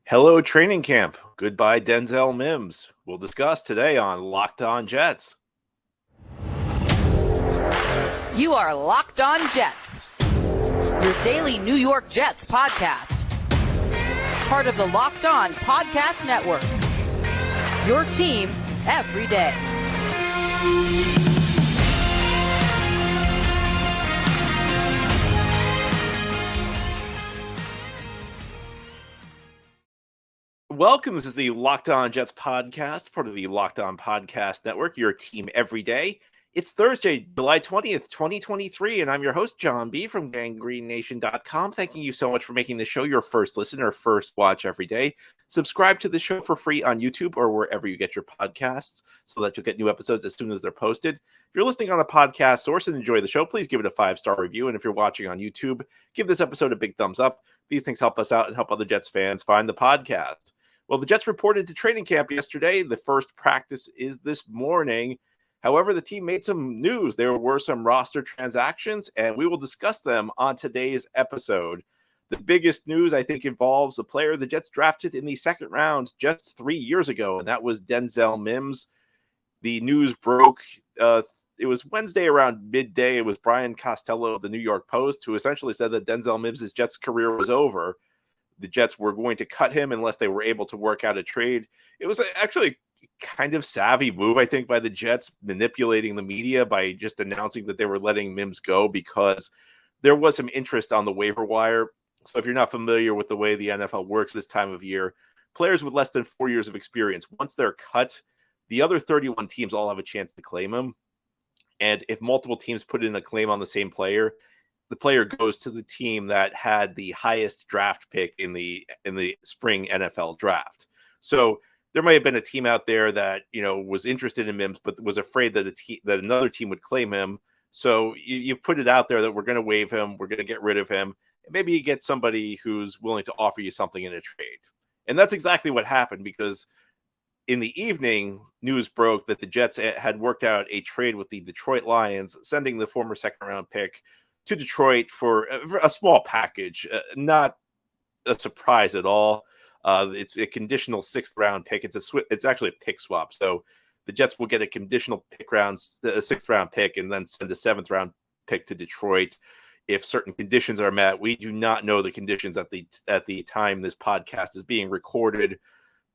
Hello, training camp. Goodbye, Denzel Mims. We'll discuss today on Locked On Jets. You are Locked On Jets, your daily New York Jets podcast. Part of the Locked On Podcast Network. Your team every day. Welcome. This is the Locked On Jets podcast, part of the Locked On Podcast Network, your team every day. It's Thursday, July 20th, 2023, and I'm your host, John B. from GangreneNation.com. Thanking you so much for making the show your first listen or first watch every day. Subscribe to the show for free on YouTube or wherever you get your podcasts so that you'll get new episodes as soon as they're posted. If you're listening on a podcast source and enjoy the show, please give it a 5-star review. And if you're watching on YouTube, give this episode a big thumbs up. These things help us out and help other Jets fans find the podcast. Well, the Jets reported to training camp yesterday. The first practice is this morning. However, the team made some news. There were some roster transactions, and we will discuss them on today's episode. The biggest news, I think, involves a player the Jets drafted in the second round just 3 years ago, and that was Denzel Mims. The news broke. It was Wednesday around midday. It was Brian Costello of the New York Post who essentially said that Denzel Mims' Jets career was over. The Jets were going to cut him unless they were able to work out a trade. It was actually kind of savvy move, I think, by the Jets, manipulating the media by just announcing that they were letting Mims go because there was some interest on the waiver wire. So if you're not familiar with the way the NFL works this time of year, players with less than 4 years of experience, once they're cut, the other 31 teams all have a chance to claim them. And if multiple teams put in a claim on the same player, the player goes to the team that had the highest draft pick in the spring NFL draft. So there might have been a team out there that, was interested in Mims, but was afraid that that another team would claim him. So you put it out there that we're going to waive him, we're going to get rid of him, and maybe you get somebody who's willing to offer you something in a trade. And that's exactly what happened, because in the evening, news broke that the Jets had worked out a trade with the Detroit Lions, sending the former second-round pick to Detroit for a small package. Not a surprise at all. It's a conditional 6th-round pick. It's actually a pick swap. So the Jets will get a conditional a 6th-round pick, and then send a 7th-round pick to Detroit if certain conditions are met. We do not know the conditions at the time this podcast is being recorded,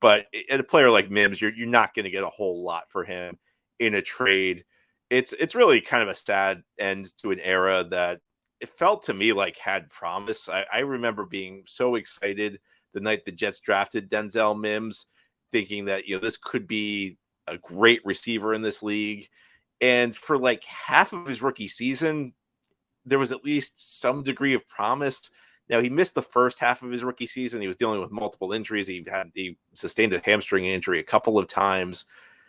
but at a player like Mims, you're not going to get a whole lot for him in a trade. It's really kind of a sad end to an era that it felt to me like had promise. I remember being so excited the night the Jets drafted Denzel Mims, thinking that, this could be a great receiver in this league. And for like half of his rookie season, there was at least some degree of promise. Now, he missed the first half of his rookie season. He was dealing with multiple injuries. He sustained a hamstring injury a couple of times.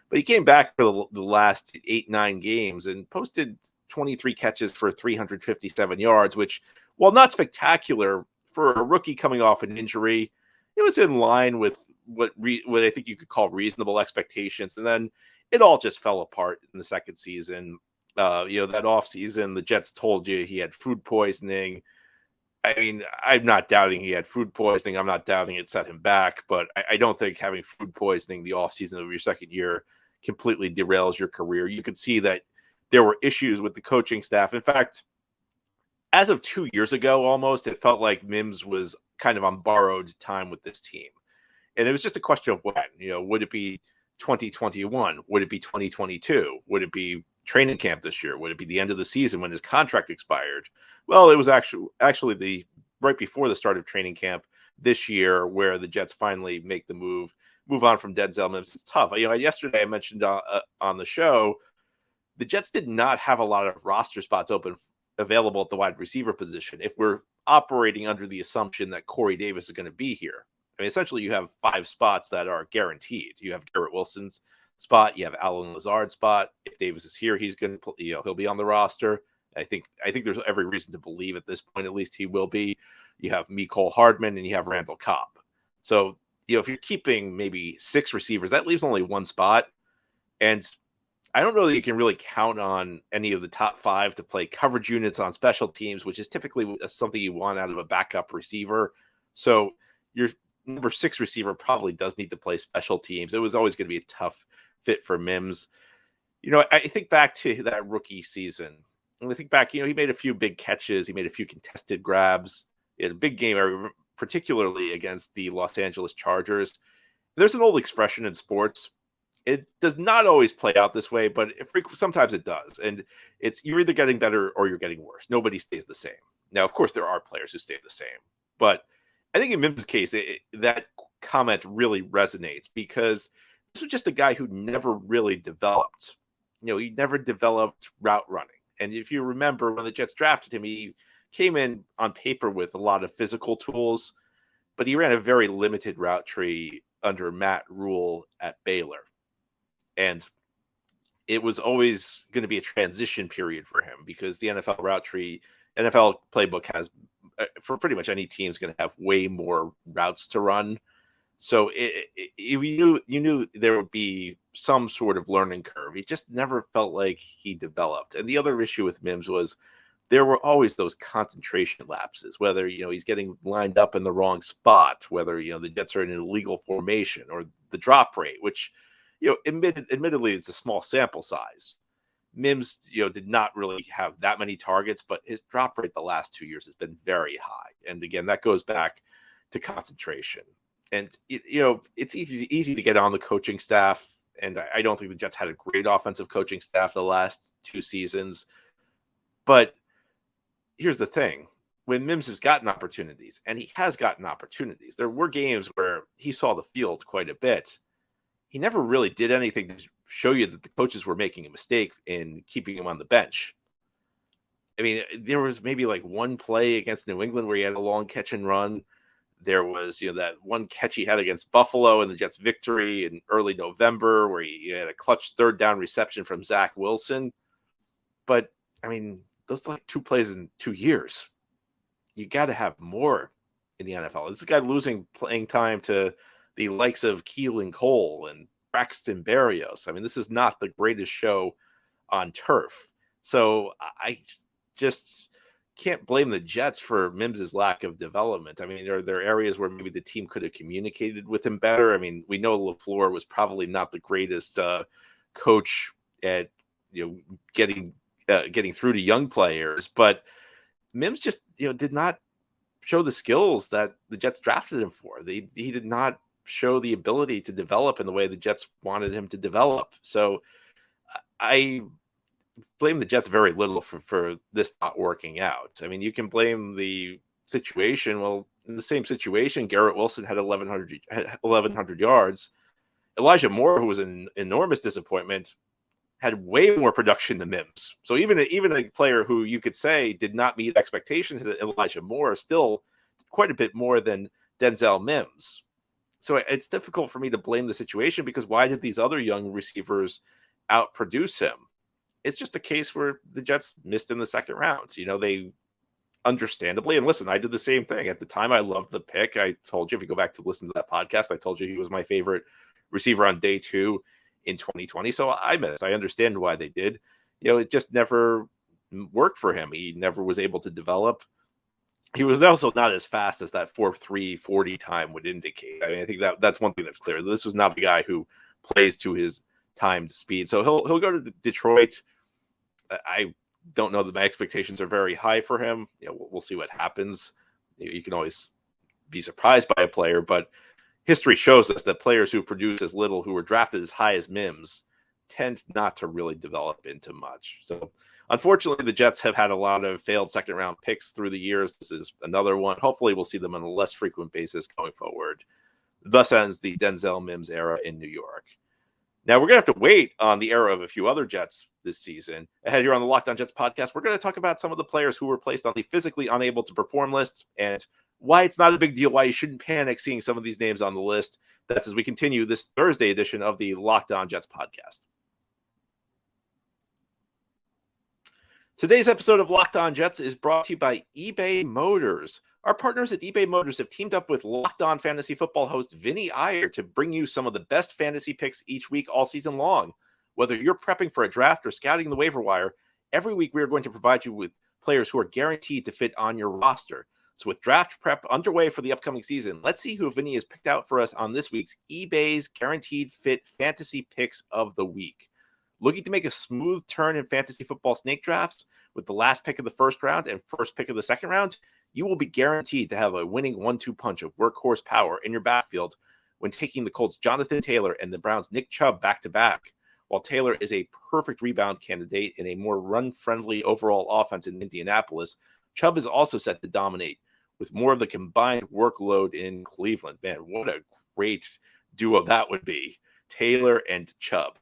But he came back for the last 8-9 games and posted 23 catches for 357 yards, which, while not spectacular for a rookie coming off an injury, it was in line with what I think you could call reasonable expectations. And then it all just fell apart in the second season. That offseason, the Jets told you he had food poisoning. I mean, I'm not doubting he had food poisoning. I'm not doubting it set him back, but I don't think having food poisoning the offseason of your second year completely derails your career. You could see that there were issues with the coaching staff. In fact, as of 2 years ago, almost, it felt like Mims was kind of on borrowed time with this team. And it was just a question of when, would it be 2021? Would it be 2022? Would it be training camp this year? Would it be the end of the season when his contract expired? Well, it was actually the right before the start of training camp this year where the Jets finally make the move on from Denzel Mims. It's tough. Yesterday I mentioned on the show, the Jets did not have a lot of roster spots available at the wide receiver position. If we're operating under the assumption that Corey Davis is going to be here, I mean, essentially you have 5 spots that are guaranteed. You have Garrett Wilson's spot. You have Alan Lazard's spot. If Davis is here, he's going to, he'll be on the roster. I think there's every reason to believe at this point, at least he will be. You have Mecole Hardman and you have Randall Cobb. So, if you're keeping maybe 6 receivers, that leaves only 1 spot. And I don't know that you can really count on any of the top 5 to play coverage units on special teams, which is typically something you want out of a backup receiver. So number 6 receiver probably does need to play special teams. It was always going to be a tough fit for Mims. I think back to that rookie season. And I think back, he made a few big catches. He made a few contested grabs. He had a big game, particularly against the Los Angeles Chargers. There's an old expression in sports. It does not always play out this way, but sometimes it does. And you're either getting better or you're getting worse. Nobody stays the same. Now, of course, there are players who stay the same. But I think in Mims' case, that comment really resonates because this was just a guy who never really developed. He never developed route running. And if you remember, when the Jets drafted him, he came in on paper with a lot of physical tools, but he ran a very limited route tree under Matt Rule at Baylor. And it was always going to be a transition period for him because the NFL route tree, NFL playbook has, for pretty much any team, is going to have way more routes to run. So you knew there would be some sort of learning curve. He just never felt like he developed. And the other issue with Mims was there were always those concentration lapses, whether, he's getting lined up in the wrong spot, whether, the Jets are in an illegal formation, or the drop rate, which, admittedly, it's a small sample size. Mims, did not really have that many targets, but his drop rate the last 2 years has been very high. And again, that goes back to concentration. And, it's easy to get on the coaching staff. And I don't think the Jets had a great offensive coaching staff the last 2 seasons. But here's the thing. When Mims has gotten opportunities, and he has gotten opportunities, there were games where he saw the field quite a bit. He never really did anything to show you that the coaches were making a mistake in keeping him on the bench. I mean, there was maybe like one play against New England where he had a long catch and run. There was, that one catch he had against Buffalo in the Jets' victory in early November where he had a clutch third down reception from Zach Wilson. But, I mean, those are like 2 plays in 2 years. You got to have more in the NFL. This guy losing playing time to the likes of Keelan Cole and Braxton Berrios. I mean, this is not the greatest show on turf. So I just can't blame the Jets for Mims's lack of development. I mean, there are areas where maybe the team could have communicated with him better. I mean, we know LaFleur was probably not the greatest coach at getting through to young players, but Mims just did not show the skills that the Jets drafted him for. He did not show the ability to develop in the way the Jets wanted him to develop. So I blame the Jets very little for this not working out. I mean, you can blame the situation. Well, in the same situation, Garrett Wilson had 1,100 yards. Elijah Moore, who was an enormous disappointment, had way more production than Mims. So even a player who you could say did not meet expectations, Elijah Moore, still quite a bit more than Denzel Mims. So it's difficult for me to blame the situation because why did these other young receivers outproduce him? It's just a case where the Jets missed in the second round. They understandably, and listen, I did the same thing. At the time, I loved the pick. I told you, if you go back to listen to that podcast, I told you he was my favorite receiver on day 2 in 2020. So I missed. I understand why they did. It just never worked for him. He never was able to develop. He was also not as fast as that 4.3 40 time would indicate. I mean, I think that's one thing that's clear. This was not a guy who plays to his timed speed. So he'll go to Detroit. I don't know that my expectations are very high for him. We'll see what happens. You can always be surprised by a player, but history shows us that players who produce as little, who were drafted as high as Mims, tend not to really develop into much. So unfortunately, the Jets have had a lot of failed second-round picks through the years. This is another one. Hopefully, we'll see them on a less frequent basis going forward. Thus ends the Denzel Mims era in New York. Now, we're going to have to wait on the era of a few other Jets this season. Ahead here on the Locked On Jets podcast, we're going to talk about some of the players who were placed on the physically unable to perform list and why it's not a big deal, why you shouldn't panic seeing some of these names on the list. That's as we continue this Thursday edition of the Locked On Jets podcast. Today's episode of Locked On Jets is brought to you by eBay Motors. Our partners at eBay Motors have teamed up with Locked On Fantasy Football host Vinny Iyer to bring you some of the best fantasy picks each week all season long. Whether you're prepping for a draft or scouting the waiver wire, every week we are going to provide you with players who are guaranteed to fit on your roster. So with draft prep underway for the upcoming season, let's see who Vinny has picked out for us on this week's eBay's Guaranteed Fit Fantasy Picks of the Week. Looking to make a smooth turn in fantasy football snake drafts with the last pick of the first round and first pick of the second round? You will be guaranteed to have a winning 1-2 punch of workhorse power in your backfield when taking the Colts' Jonathan Taylor and the Browns' Nick Chubb back-to-back. While Taylor is a perfect rebound candidate in a more run-friendly overall offense in Indianapolis, Chubb is also set to dominate with more of the combined workload in Cleveland. Man, what a great duo that would be, Taylor and Chubb.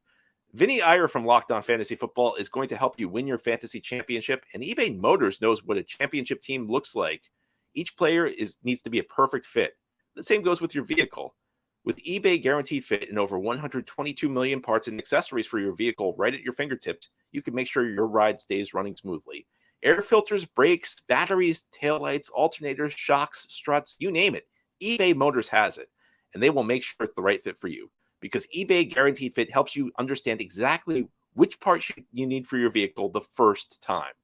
Vinny Iyer from Locked On Fantasy Football is going to help you win your fantasy championship, and eBay Motors knows what a championship team looks like. Each player needs to be a perfect fit. The same goes with your vehicle. With eBay Guaranteed Fit and over 122 million parts and accessories for your vehicle right at your fingertips, you can make sure your ride stays running smoothly. Air filters, brakes, batteries, taillights, alternators, shocks, struts, you name it. eBay Motors has it, and they will make sure it's the right fit for you. Because eBay Guaranteed Fit helps you understand exactly which parts you need for your vehicle the first time.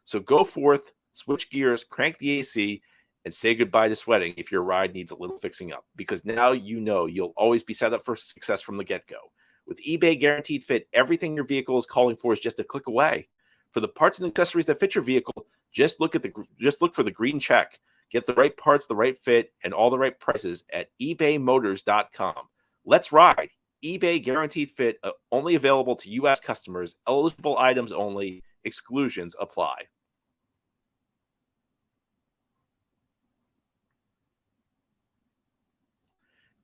So go forth, switch gears, crank the AC, and say goodbye to sweating if your ride needs a little fixing up. Because now you know you'll always be set up for success from the get-go. With eBay Guaranteed Fit, everything your vehicle is calling for is just a click away. For the parts and accessories that fit your vehicle, just look for the green check. Get the right parts, the right fit, and all the right prices at ebaymotors.com. Let's ride. eBay Guaranteed Fit, only available to U.S. customers. Eligible items only. Exclusions apply.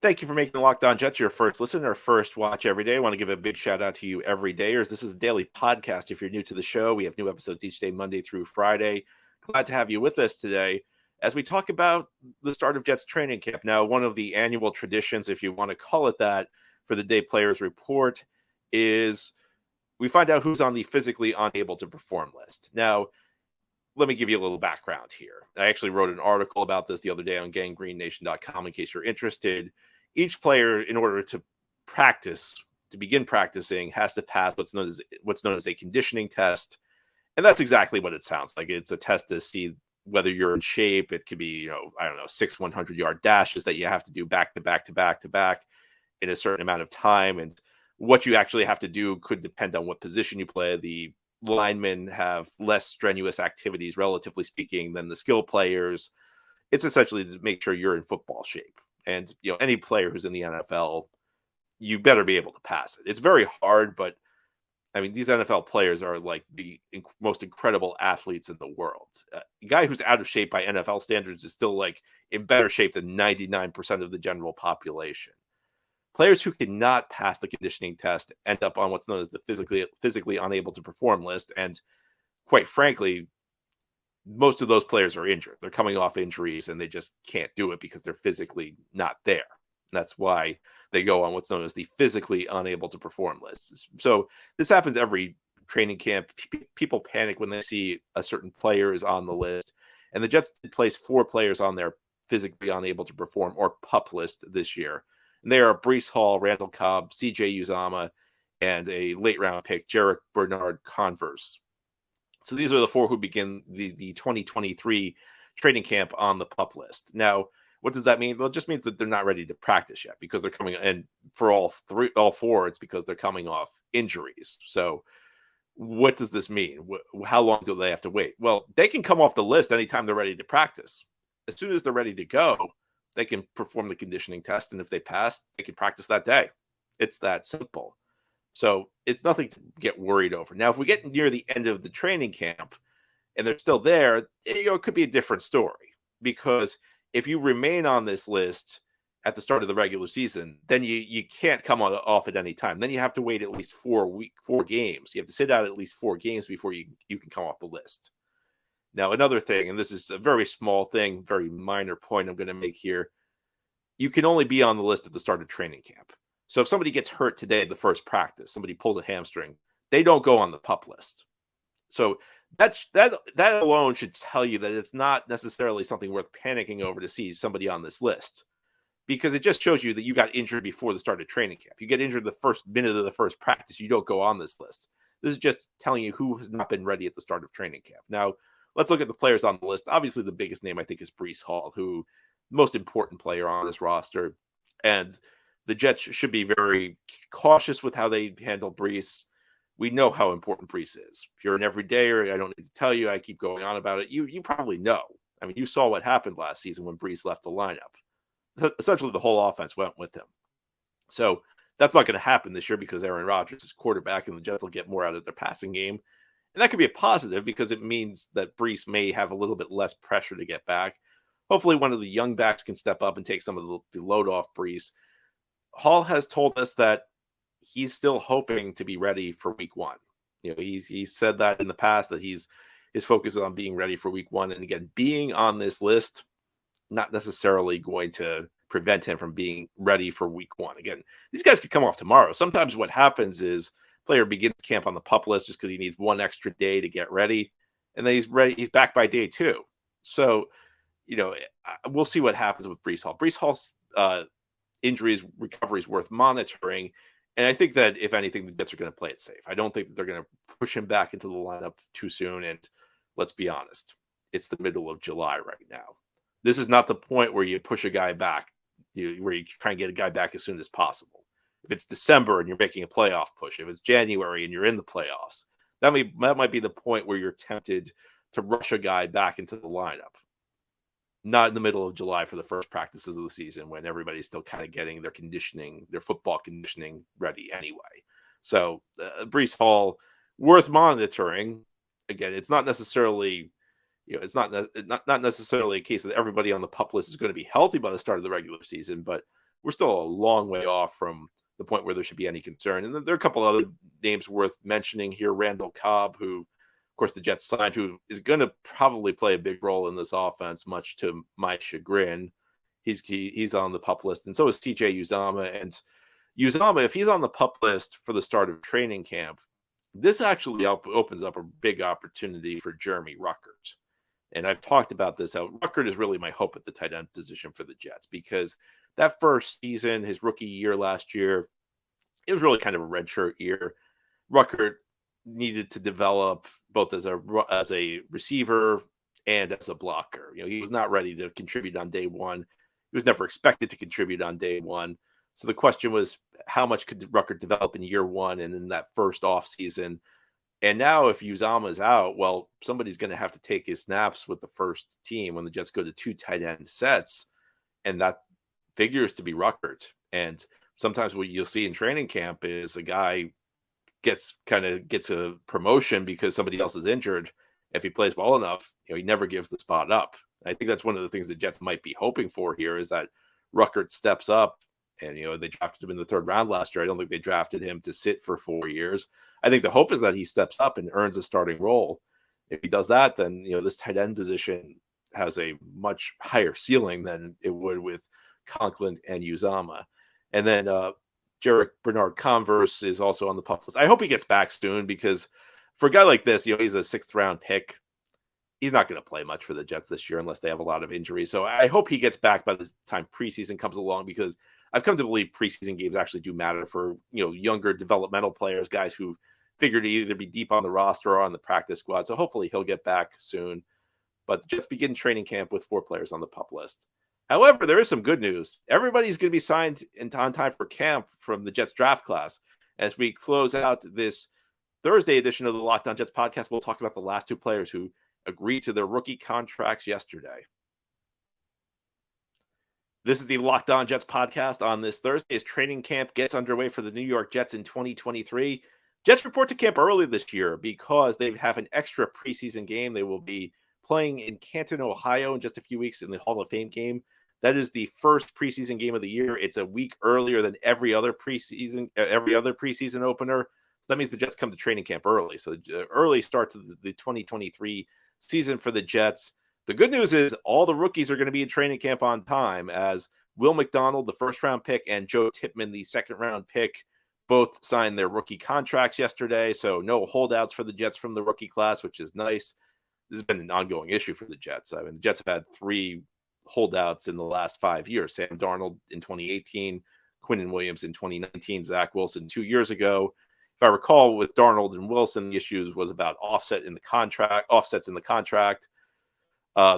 Thank you for making Locked On Jets your first listen or first watch every day. I want to give a big shout out to you every dayers. This is a daily podcast. If you're new to the show, we have new episodes each day, Monday through Friday. Glad to have you with us today as we talk about the start of Jets training camp. Now, one of the annual traditions, if you want to call it that, for the Day Players Report is we find out who's on the physically unable to perform list. Now, let me give you a little background here. I actually wrote an article about this the other day on gangreennation.com in case you're interested. Each player, in order to begin practicing, has to pass what's known as a conditioning test. And that's exactly what it sounds like. It's a test to see whether you're in shape. It could be, 6 100-yard dashes that you have to do back to back to back to back in a certain amount of time. And what you actually have to do could depend on what position you play. The linemen have less strenuous activities, relatively speaking, than the skill players. It's essentially to make sure you're in football shape. And, any player who's in the NFL, you better be able to pass it. It's very hard, but I mean, these NFL players are like the most incredible athletes in the world. A guy who's out of shape by NFL standards is still like in better shape than 99% of the general population. Players who cannot pass the conditioning test end up on what's known as the physically unable to perform list. And quite frankly, most of those players are injured. They're coming off injuries and they just can't do it because they're physically not there. And that's why they go on what's known as the physically unable to perform list. So this happens every training camp. People panic when they see a certain player is on the list. And the Jets placed 4 players on their physically unable to perform or PUP list this year. And they are Breece Hall, Randall Cobb, CJ Uzama, and a late round pick, Jarek Bernard Converse. So these are the 4 who begin the 2023 training camp on the PUP list. Now, what does that mean? Well, it just means that they're not ready to practice yet because they're coming, and for all 4, it's because they're coming off injuries. So what does this mean? How long do they have to wait? Well, they can come off the list anytime they're ready to practice. As soon as they're ready to go, they can perform the conditioning test, and if they pass, they can practice that day. It's that simple. So it's nothing to get worried over. Now, if we get near the end of the training camp and they're still there, it could be a different story. Because if you remain on this list at the start of the regular season, then you can't come off at any time. Then you have to wait at least 4 games. You have to sit out at least 4 games before you can come off the list. Now, another thing, and this is a very small thing, very minor point I'm going to make here. You can only be on the list at the start of training camp. So if somebody gets hurt today at the first practice, somebody pulls a hamstring, they don't go on the PUP list. So that alone should tell you that it's not necessarily something worth panicking over to see somebody on this list, because it just shows you that you got injured before the start of training camp. You get injured the first minute of the first practice, you don't go on this list. This is just telling you who has not been ready at the start of training camp. Now, let's look at the players on the list. Obviously, the biggest name I think is Breece Hall, who most important player on this roster, and the Jets should be very cautious with how they handle Breece. We know how important Breece is. If you're an everydayer, I don't need to tell you. I keep going on about it. You probably know. I mean, you saw what happened last season when Breece left the lineup. Essentially, the whole offense went with him. So that's not going to happen this year because Aaron Rodgers is quarterback and the Jets will get more out of their passing game. And that could be a positive because it means that Breece may have a little bit less pressure to get back. Hopefully, one of the young backs can step up and take some of the load off Breece. Hall has told us that he's still hoping to be ready for week one. He's said that in the past that his focus is on being ready for week one. And again, being on this list, not necessarily going to prevent him from being ready for week one. Again, these guys could come off tomorrow. Sometimes what happens is player begins camp on the PUP list just because he needs one extra day to get ready. And then he's ready. He's back by day 2. So, we'll see what happens with Breece Hall. Breece Hall's injuries, recovery is worth monitoring. And I think that if anything, the Jets are going to play it safe. I don't think that they're going to push him back into the lineup too soon. And let's be honest, it's the middle of July right now. This is not the point where you push a guy back, where you try and get a guy back as soon as possible. If it's December and you're making a playoff push, if it's January and you're in the playoffs, that might be the point where you're tempted to rush a guy back into the lineup. Not in the middle of July for the first practices of the season when everybody's still kind of getting their football conditioning ready anyway. So Breece Hall, worth monitoring. Again, it's not necessarily, it's not necessarily a case that everybody on the PUP list is going to be healthy by the start of the regular season, but we're still a long way off from the point where there should be any concern. And then there are a couple other names worth mentioning here. Randall Cobb, who, of course, the Jets signed, who is going to probably play a big role in this offense, much to my chagrin. He's on the PUP list, and so is TJ Uzama. And Uzama, if he's on the PUP list for the start of training camp, this actually opens up a big opportunity for Jeremy Ruckert. And I've talked about this, how Ruckert is really my hope at the tight end position for the Jets, because that first season, his rookie year last year, it was really kind of a redshirt year. Ruckert needed to develop both as a receiver and as a blocker. He was not ready to contribute on day one. He was never expected to contribute on day one. So the question was, how much could Ruckert develop in year one and in that first off season? And now if Uzama is out, well, somebody's going to have to take his snaps with the first team when the Jets go to 2 tight end sets. And that figures to be Ruckert. And sometimes what you'll see in training camp is a guy gets a promotion because somebody else is injured. If he plays well enough, he never gives the spot up. I think that's one of the things the Jets might be hoping for here, is that Ruckert steps up. And, they drafted him in the 3rd round last year. I don't think they drafted him to sit for 4 years. I think the hope is that he steps up and earns a starting role. If he does that, then, this tight end position has a much higher ceiling than it would with Conklin and Uzama. And then Jarek Bernard-Converse is also on the PUP list. I hope he gets back soon, because for a guy like this, he's a 6th round pick. He's not going to play much for the Jets this year unless they have a lot of injuries. So I hope he gets back by the time preseason comes along, because I've come to believe preseason games actually do matter for, younger developmental players, guys who figure to either be deep on the roster or on the practice squad. So hopefully he'll get back soon. But the Jets begin training camp with 4 players on the PUP list. However, there is some good news. Everybody's going to be signed on time for camp from the Jets draft class. As we close out this Thursday edition of the Locked On Jets podcast, we'll talk about the last 2 players who agreed to their rookie contracts yesterday. This is the Locked On Jets podcast on this Thursday as training camp gets underway for the New York Jets in 2023. Jets report to camp early this year because they have an extra preseason game. They will be playing in Canton, Ohio in just a few weeks in the Hall of Fame game. That is the first preseason game of the year. It's a week earlier than every other preseason opener. So that means the Jets come to training camp early. So early start to the 2023 season for the Jets. The good news is all the rookies are going to be in training camp on time, as Will McDonald, the 1st round pick, and Joe Tippmann, the 2nd round pick, both signed their rookie contracts yesterday. So no holdouts for the Jets from the rookie class, which is nice. This has been an ongoing issue for the Jets. I mean, the Jets have had 3 holdouts in the last 5 years. Sam Darnold in 2018, Quinnen Williams in 2019, Zach Wilson 2 years ago. If I recall, with Darnold and Wilson, the issues was about offsets in the contract.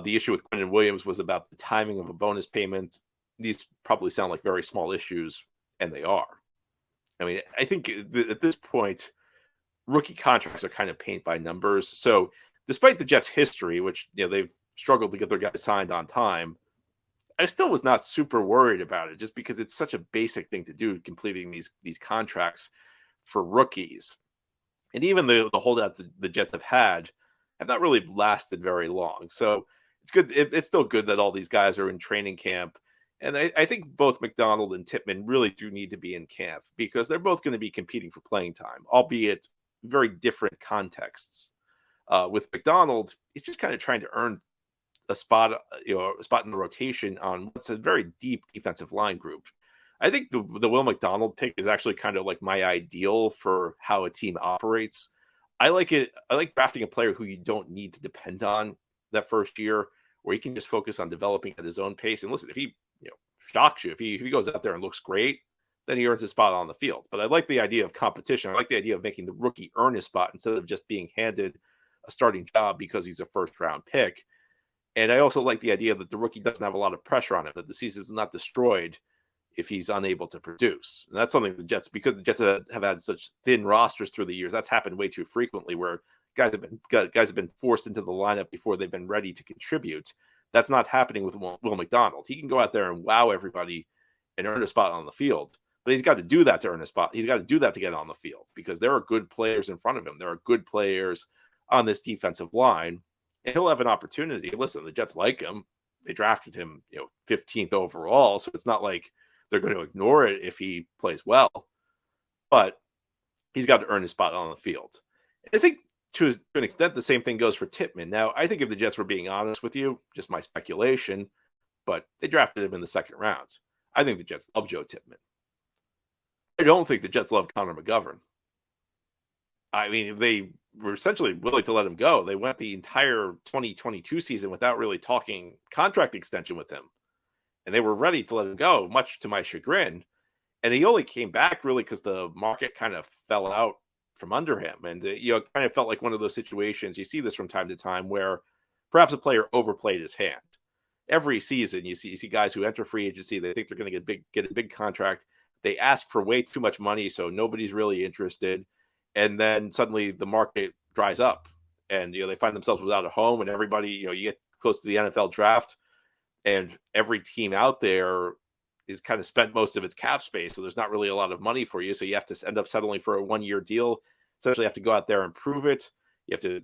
The issue with Quentin Williams was about the timing of a bonus payment. These probably sound like very small issues, and they are. I mean, I think at this point, rookie contracts are kind of paint by numbers. So despite the Jets' history, which they've struggled to get their guys signed on time, I still was not super worried about it, just because it's such a basic thing to do, completing these contracts for rookies. And even the holdout the Jets have not really lasted very long. So it's good. It's still good that all these guys are in training camp. And I think both McDonald and Tippmann really do need to be in camp, because they're both going to be competing for playing time, albeit very different contexts. With McDonald, he's just kind of trying to earn a spot in the rotation on what's a very deep defensive line group. I think the Will McDonald pick is actually kind of like my ideal for how a team operates. I like it. I like drafting a player who you don't need to depend on that first year, where he can just focus on developing at his own pace. And listen, if he shocks you, if he goes out there and looks great, then he earns a spot on the field. But I like the idea of competition. I like the idea of making the rookie earn a spot instead of just being handed a starting job because he's a first round pick. And I also like the idea that the rookie doesn't have a lot of pressure on him, that the season is not destroyed if he's unable to produce. And that's something because the Jets have had such thin rosters through the years, that's happened way too frequently, where guys have been forced into the lineup before they've been ready to contribute. That's not happening with Will McDonald. He can go out there and wow everybody and earn a spot on the field, but he's got to do that to earn a spot. He's got to do that to get on the field, because there are good players in front of him. There are good players on this defensive line, and he'll have an opportunity. Listen, the Jets like him. They drafted him, 15th overall, so it's not like they're going to ignore it if he plays well. But he's got to earn his spot on the field. And I think to an extent, the same thing goes for Tippmann. Now, I think if the Jets were being honest with you, just my speculation, but they drafted him in the second round. I think the Jets love Joe Tippmann. I don't think the Jets love Connor McGovern. I mean, they were essentially willing to let him go. They went the entire 2022 season without really talking contract extension with him. And they were ready to let him go, much to my chagrin. And he only came back really because the market kind of fell out from under him. And, it kind of felt like one of those situations. You see this from time to time where perhaps a player overplayed his hand. Every season, you see guys who enter free agency, they think they're going to get a big contract. They ask for way too much money, so nobody's really interested. And then suddenly the market dries up, and they find themselves without a home. And everybody, you get close to the NFL draft, and every team out there is kind of spent most of its cap space, so there's not really a lot of money for you. So you have to end up settling for a 1-year deal. Essentially, you have to go out there and prove it. You have to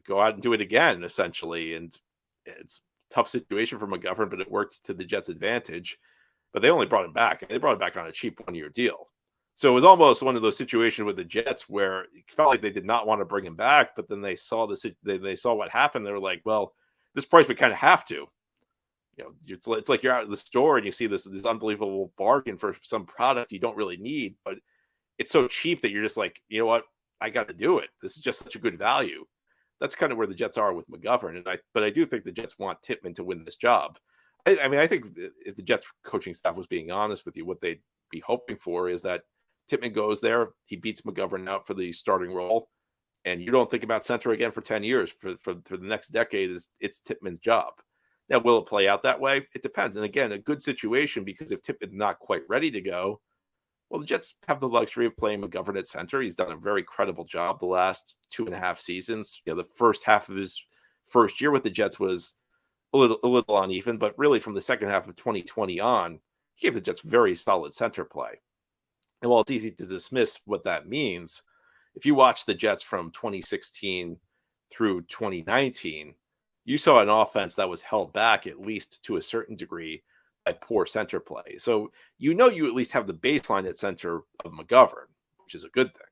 go out and do it again, essentially. And it's a tough situation for McGovern, but it worked to the Jets' advantage. But they only brought him back. They brought him back on a cheap 1-year deal. So it was almost one of those situations with the Jets where it felt like they did not want to bring him back, but then they saw they saw what happened. They were like, well, this price we kind of have to. It's like you're out of the store and you see this unbelievable bargain for some product you don't really need, but it's so cheap that you're just like, you know what, I got to do it. This is just such a good value. That's kind of where the Jets are with McGovern, but I do think the Jets want Tippmann to win this job. I mean, I think if the Jets coaching staff was being honest with you, what they'd be hoping for is that Tippmann goes there, he beats McGovern out for the starting role, and you don't think about center again for 10 years. For the next decade, it's Tippmann's job. Now, will it play out that way? It depends. And again, a good situation, because if Tippmann's not quite ready to go, well, the Jets have the luxury of playing McGovern at center. He's done a very credible job the last 2.5 seasons. The first half of his first year with the Jets was a little uneven, but really from the second half of 2020 on, he gave the Jets very solid center play. And while it's easy to dismiss what that means, if you watch the Jets from 2016 through 2019, you saw an offense that was held back, at least to a certain degree, by poor center play. So you at least have the baseline at center of McGovern, which is a good thing,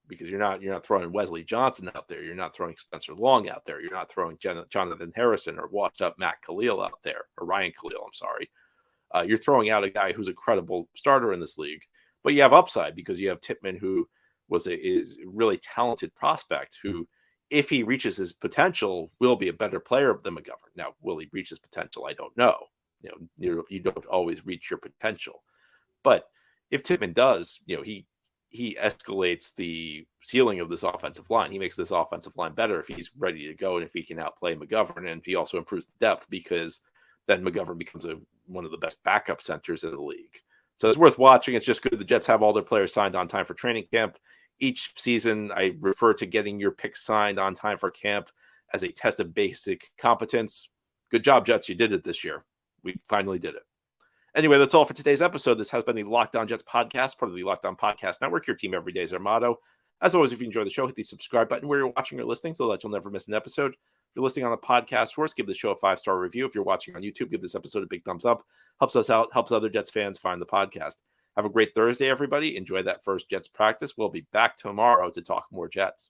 because you're not throwing Wesley Johnson out there, you're not throwing Spencer Long out there, you're not throwing Jonathan Harrison or washed up Matt Khalil out there, or Ryan Khalil, I'm sorry. You're throwing out a guy who's a credible starter in this league, but you have upside because you have Tippmann, who is a really talented prospect who, if he reaches his potential, will be a better player than McGovern. Now, will he reach his potential? I don't know. You don't always reach your potential. But if Tippmann does, he he escalates the ceiling of this offensive line. He makes this offensive line better if he's ready to go and if he can outplay McGovern. And he also improves the depth because then McGovern becomes one of the best backup centers in the league. So it's worth watching. It's just good the Jets have all their players signed on time for training camp. Each season, I refer to getting your picks signed on time for camp as a test of basic competence. Good job, Jets. You did it this year. We finally did it. Anyway, that's all for today's episode. This has been the Locked On Jets podcast, part of the Locked On Podcast Network. Your team every day is our motto. As always, if you enjoy the show, hit the subscribe button where you're watching or listening so that you'll never miss an episode. If you're listening on a podcast source, give the show a 5-star review. If you're watching on YouTube, give this episode a big thumbs up. Helps us out, helps other Jets fans find the podcast. Have a great Thursday, everybody. Enjoy that first Jets practice. We'll be back tomorrow to talk more Jets.